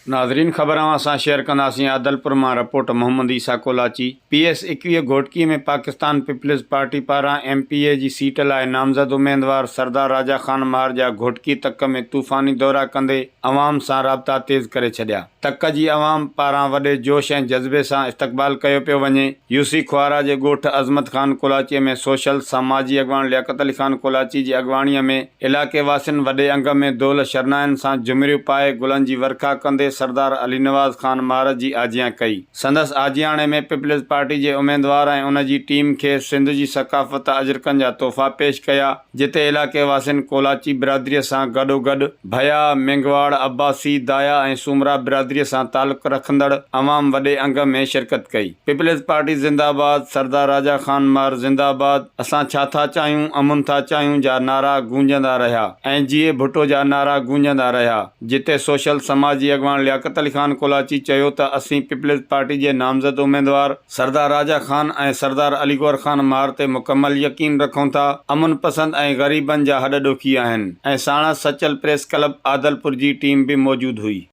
नाज़रीन ख़बर असां शेयर कंदासीं आदलपुर मां रिपोर्ट मोहम्मद ईसा कोलाची। PS21 घोटकी में पाकिस्तान पीपल्स पार्टी पारां MPA जी सीट लाइ नामज़द उम्मीदवार सरदार राजा खान मार जा घोटकी तक में तूफ़ानी दौरा कंदे अवाम सां राब्ता तेज़ करे छॾिया। तक जी अवाम पारां वॾे जोश ऐं जज़्बे सां इस्तक़बाल कयो पियो वञे। यूसी ख्वारा जे ॻोठ अज़मत खान कोलाचीअ में सोशल समाजी अॻवान लियाकत अली खान कोलाची जी अॻवाणीअ में इलाइक़े वासियुनि वॾे अंग में दौल शरनाइनि सां जुमरियूं पाए गुलनि जी वर्खा कंदे सरदार अली नवाज़ खान मार जी आजियां कई। संदसि आजियाणे में पीपल्स पार्टी जे उम्मीदवार ऐं उन जी टीम खे सिंध जी सकाफ़त अजरकनि जा तोहफ़ा पेश कया, जिते इलाइक़े वासियुनि कोलाची बिरादरीअ सां गॾोगॾु भया, मेंगवाड़, अब्बासी, दाया ऐं सूमरा बिरादरीअ सां तालुक़ रखंदड़ अवाम वॾे अंग में शिरकत कई। पीपल्स पार्टी ज़िंदाबाद, सरदार राजा खान मार ज़िंदाबाद, असां छा था चाहियूं, अमुन था चाहियूं जा नारा गूंजंदा रहिया ऐं जीए भुट्टो जा नारा गूंजंदा रहिया। जिते सोशल समाजी अॻवान लियाकत अली खान कोलाची चयो त असीं पीपल्स पार्टी जे नामज़द उम्मीदवार सरदार राजा खान ऐं सरदार अलीगौर खान मार ते मुकमल यकीन रखूं था। अमुन पसंद ऐं ग़रीबनि जा हॾ ॾुखी आहिनि ऐं साणस सचल प्रेस क्लब आदलपुर जी टीम भी मौजूद हुई।